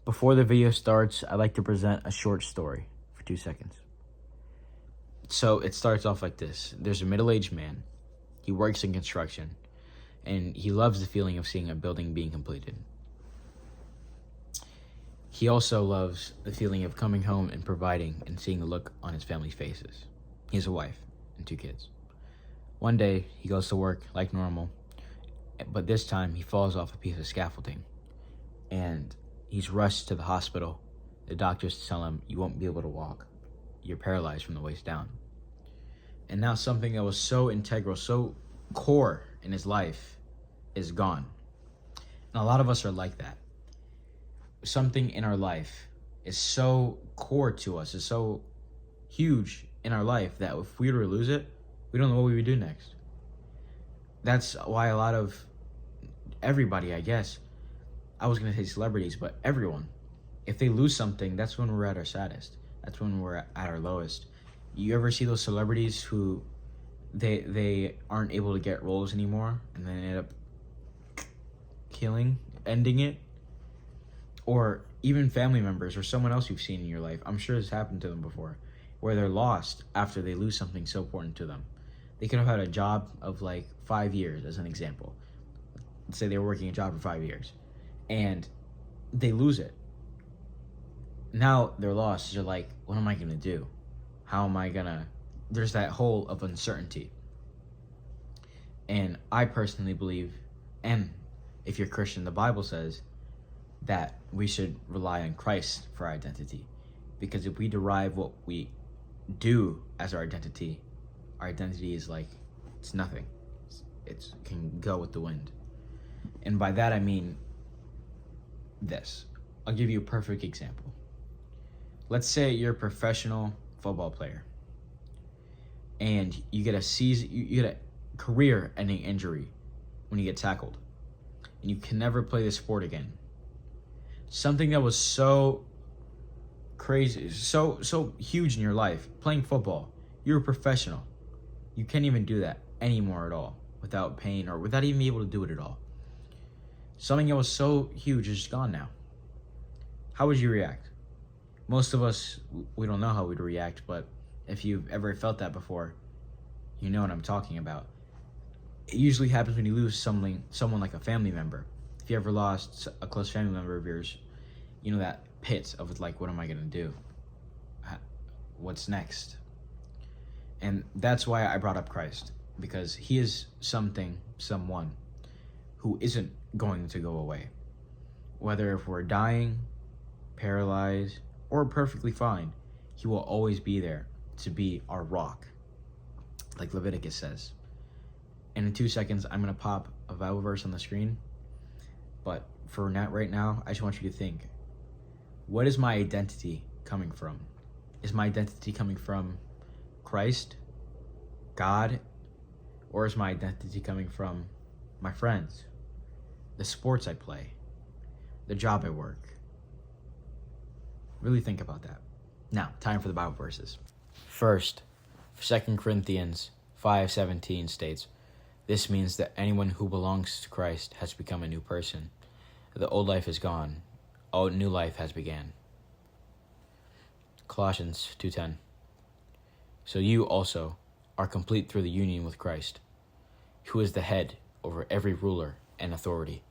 Before the video starts, I'd like to present a short story for 2 seconds. So it starts off like this. There's a middle-aged man. He works in construction, and he loves the feeling of seeing a building being completed. He also loves the feeling of coming home and providing and seeing the look on his family's faces. He has a wife and 2 kids. One day, he goes to work like normal, but this time he falls off a piece of scaffolding, and he's rushed to the hospital. The doctors tell him, "You won't be able to walk. You're paralyzed from the waist down." And now something that was so integral, so core in his life is gone. And a lot of us are like that. Something in our life is so core to us, is so huge in our life that if we were to lose it, we don't know what we would do next. That's why a lot of everybody, I guess, I was going to say celebrities, but everyone, if they lose something, that's when we're at our saddest. That's when we're at our lowest. You ever see those celebrities who they aren't able to get roles anymore and then end up ending it? Or even family members or someone else you've seen in your life. I'm sure this happened to them before, where they're lost after they lose something so important to them. They could have had a job of like 5 years, as an example. Let's say they were working a job for 5 years, and they lose it. Now they're lost. They're like, what am I going to do? How am I going to... There's that hole of uncertainty. And I personally believe, and if you're Christian, the Bible says that we should rely on Christ for our identity. Because if we derive what we do as our identity is like, it's nothing. It can go with the wind. And by that I mean this. I'll give you a perfect example. Let's say you're a professional football player and you get a career-ending injury when you get tackled, and you can never play the sport again. Something that was so crazy, so huge in your life, playing football. You're a professional. You can't even do that anymore at all without pain or without even being able to do it at all. Something that was so huge is just gone now. How would you react? Most of us, we don't know how we'd react, but if you've ever felt that before, you know what I'm talking about. It usually happens when you lose someone like a family member. If you ever lost a close family member of yours, you know that pit of like, what am I going to do? What's next? And that's why I brought up Christ, because he is someone who isn't going to go away. Whether if we're dying, paralyzed, or perfectly fine, he will always be there to be our rock, like Leviticus says. And in 2 seconds, I'm going to pop a Bible verse on the screen. But for right now, I just want you to think, what is my identity coming from? Is my identity coming from Christ, God, or is my identity coming from my friends, the sports I play, the job I work? Really think about that. Now, time for the Bible verses. First, 2 Corinthians 5:17 states, "This means that anyone who belongs to Christ has become a new person. The old life is gone. A new life has began." Colossians 2:10. "So you also are complete through the union with Christ, who is the head over every ruler and authority.